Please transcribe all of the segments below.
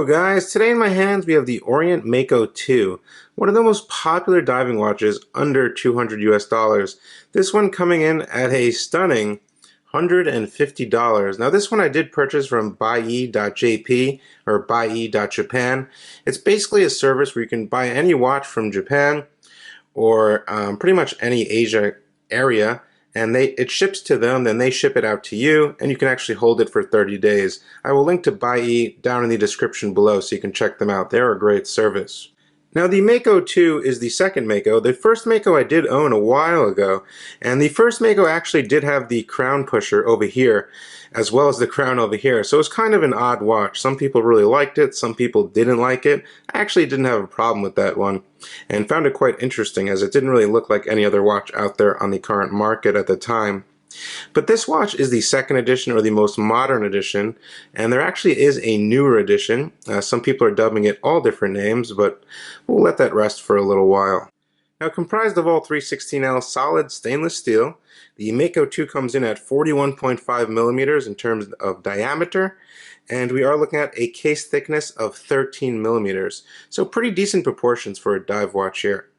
Hello guys, today in my hands we have the Orient Mako 2, one of the most popular diving watches under $200 US. This one coming in at a stunning $150. Now this one I did purchase from BUYEE.jp or BUYEE.japan. It's basically a service where you can buy any watch from Japan or pretty much any Asia area, and it ships to them, then they ship it out to you, and you can actually hold it for 30 days. I will link to BUYEE down in the description below so you can check them out. They're a great service. Now the Mako 2 is the second Mako. The first Mako I did own a while ago, and the first Mako actually did have the crown pusher over here, as well as the crown over here, so it's kind of an odd watch. Some people really liked it, some people didn't like it. I actually didn't have a problem with that one, and found it quite interesting as it didn't really look like any other watch out there on the current market at the time. But this watch is the second edition, or the most modern edition, and there actually is a newer edition. Some people are dubbing it all different names, but we'll let that rest for a little while. Now, comprised of all 316L solid stainless steel, the Mako 2 comes in at 41.5 millimeters in terms of diameter, and we are looking at a case thickness of 13 millimeters, so pretty decent proportions for a dive watch here.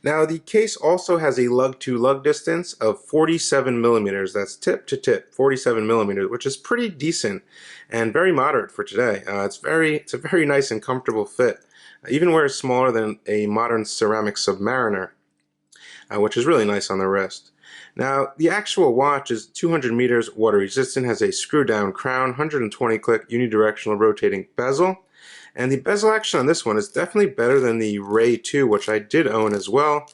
Now the case also has a lug-to-lug distance of 47 millimeters. That's tip to tip, 47 millimeters, which is pretty decent and very moderate for today. It's a very nice and comfortable fit, even where it's smaller than a modern ceramic Submariner, which is really nice on the wrist. Now the actual watch is 200 meters water resistant, has a screw-down crown, 120 click unidirectional rotating bezel. And the bezel action on this one is definitely better than the Ray 2, which I did own as well.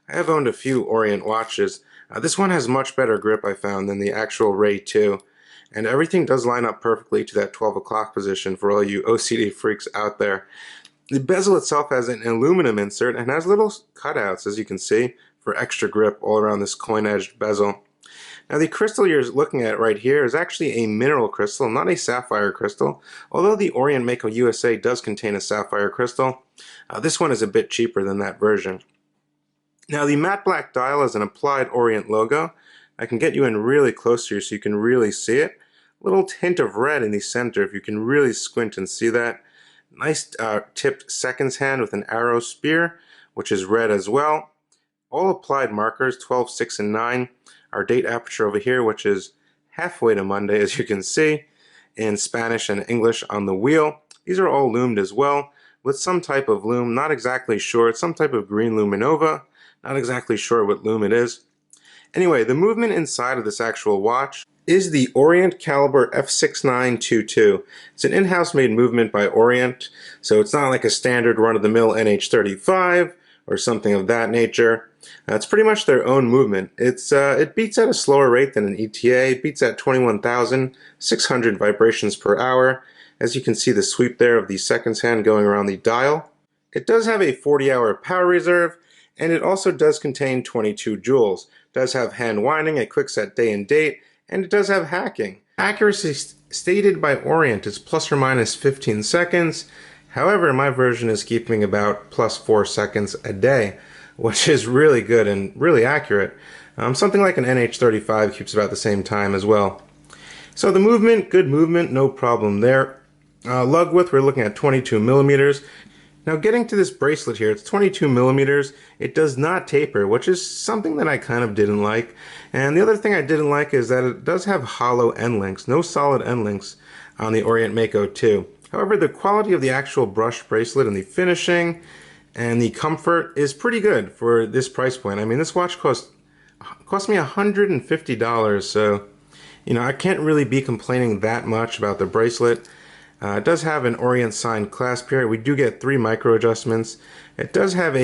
I have owned a few Orient watches. This one has much better grip, I found, than the actual Ray 2. And everything does line up perfectly to that 12 o'clock position for all you OCD freaks out there. The bezel itself has an aluminum insert and has little cutouts, as you can see, for extra grip all around this coin-edged bezel. Now the crystal you're looking at right here is actually a mineral crystal, not a sapphire crystal. Although the Orient Mako USA does contain a sapphire crystal, this one is a bit cheaper than that version. Now the matte black dial is an applied Orient logo. I can get you in really close here so you can really see it. A little hint of red in the center if you can really squint and see that. Nice tipped seconds hand with an arrow spear, which is red as well. All applied markers, 12, 6, and 9. Our date aperture over here, which is halfway to Monday, as you can see, in Spanish and English on the wheel. These are all lumed as well, with some type of lume, not exactly sure. It's some type of green luminova, not exactly sure what lume it is. Anyway, the movement inside of this actual watch is the Orient Caliber F6922. It's an in-house made movement by Orient, so it's not like a standard run-of-the-mill NH35 or something of that nature. It's pretty much their own movement. It beats at a slower rate than an ETA. It beats at 21,600 vibrations per hour. As you can see the sweep there of the seconds hand going around the dial. It does have a 40-hour power reserve, and it also does contain 22 joules. It does have hand winding, a quick set day and date, and it does have hacking. Accuracy stated by Orient is plus or minus 15 seconds. However, my version is keeping about plus 4 seconds a day, which is really good and really accurate. Something like an NH35 keeps about the same time as well. So the movement, good movement, no problem there. Lug width, we're looking at 22 millimeters. Now getting to this bracelet here, it's 22 millimeters. It does not taper, which is something that I kind of didn't like. And the other thing I didn't like is that it does have hollow end links, no solid end links on the Orient Mako 2. However, the quality of the actual brushed bracelet and the finishing and the comfort is pretty good for this price point. I mean, this watch cost me $150, so you know I can't really be complaining that much about the bracelet. It does have an Orient signed clasp here. We do get 3 micro adjustments. It does have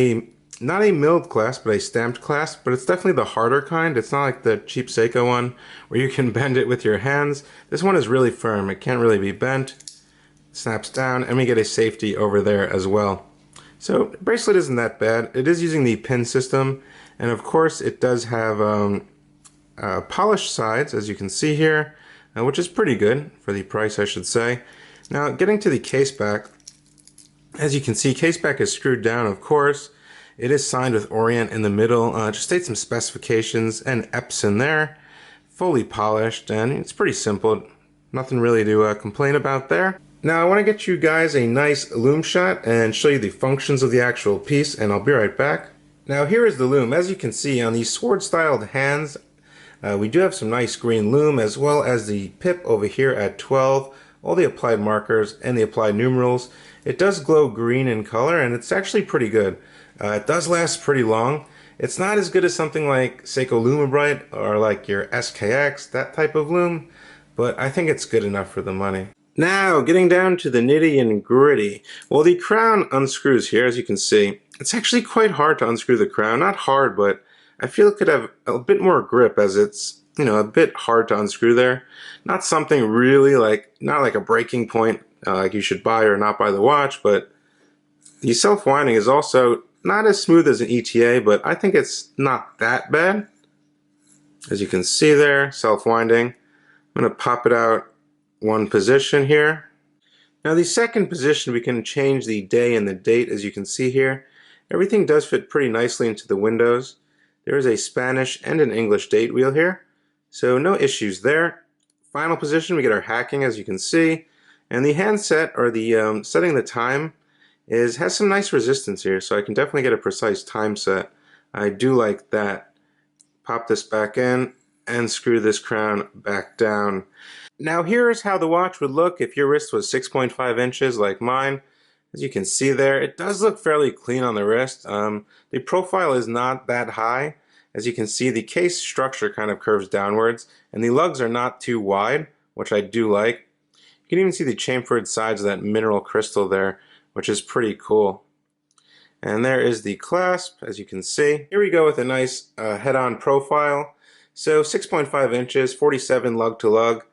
not a milled clasp, but a stamped clasp, but it's definitely the harder kind. It's not like the cheap Seiko one where you can bend it with your hands. This one is really firm. It can't really be bent. Snaps down, and we get a safety over there as well. So the bracelet isn't that bad. It is using the pin system, and of course it does have polished sides, as you can see here, which is pretty good for the price, I should say. Now getting to the case back, as you can see, case back is screwed down, of course. It is signed with Orient in the middle. Just states some specifications and EPs in there. Fully polished, and it's pretty simple. Nothing really to complain about there. Now I want to get you guys a nice lume shot and show you the functions of the actual piece, and I'll be right back. Now here is the lume. As you can see on these sword styled hands, we do have some nice green lume, as well as the pip over here at 12, all the applied markers and the applied numerals. It does glow green in color, and it's actually pretty good. It does last pretty long. It's not as good as something like Seiko Lume or like your SKX, that type of lume, but I think it's good enough for the money. Now, getting down to the nitty and gritty. Well, the crown unscrews here, as you can see. It's actually quite hard to unscrew the crown. Not hard, but I feel it could have a bit more grip, as it's, a bit hard to unscrew there. Not something really not like a breaking point, like you should buy or not buy the watch, but the self-winding is also not as smooth as an ETA, but I think it's not that bad. As you can see there, self-winding. I'm going to pop it out one position here. Now the second position, we can change the day and the date, as you can see here. Everything does fit pretty nicely into the windows. There is a Spanish and an English date wheel here, so no issues there. Final position, we get our hacking, as you can see, and the handset, or the setting the time, has some nice resistance here, so I can definitely get a precise time set. I do like that. Pop this back in and screw this crown back down. Now here's how the watch would look if your wrist was 6.5 inches like mine. As you can see there, it does look fairly clean on the wrist. The profile is not that high. As you can see, the case structure kind of curves downwards, and the lugs are not too wide, which I do like. You can even see the chamfered sides of that mineral crystal there, which is pretty cool. And there is the clasp, as you can see. Here we go with a nice head-on profile. So 6.5 inches, 47 lug to lug.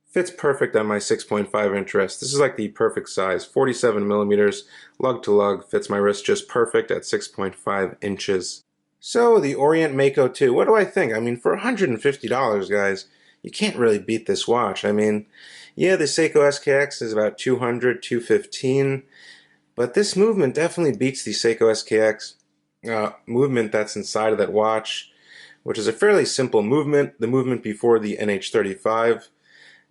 Fits perfect on my 6.5 inch wrist. This is like the perfect size. 47 millimeters, lug to lug, fits my wrist just perfect at 6.5 inches. So the Orient Mako 2, what do I think? I mean, for $150, guys, you can't really beat this watch. I mean, yeah, the Seiko SKX is about $200, $215, but this movement definitely beats the Seiko SKX movement that's inside of that watch, which is a fairly simple movement, the movement before the NH35.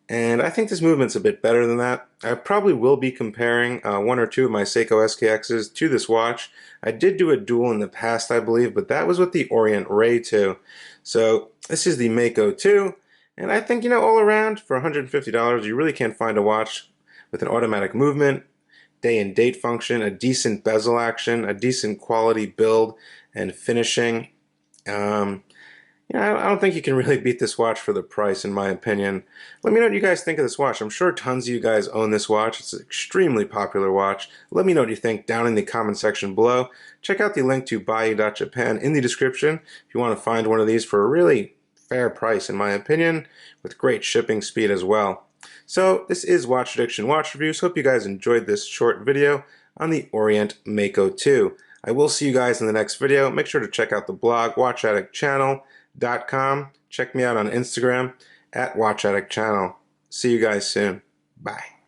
And I think this movement's a bit better than that. I probably will be comparing one or two of my Seiko SKXs to this watch. I did do a duel in the past, I believe, but that was with the Orient Ray 2. So this is the Mako 2, and I think, all around, for $150, you really can't find a watch with an automatic movement, day and date function, a decent bezel action, a decent quality build and finishing. I don't think you can really beat this watch for the price, in my opinion. Let me know what you guys think of this watch. I'm sure tons of you guys own this watch. It's an extremely popular watch. Let me know what you think down in the comment section below. Check out the link to BUYEE.Japan in the description if you want to find one of these for a really fair price, in my opinion, with great shipping speed as well. So this is Watch Addiction Watch Reviews. Hope you guys enjoyed this short video on the Orient Mako 2. I will see you guys in the next video. Make sure to check out the blog, watchaddiction.com. Check me out on Instagram at watchaddiction. See you guys soon. Bye.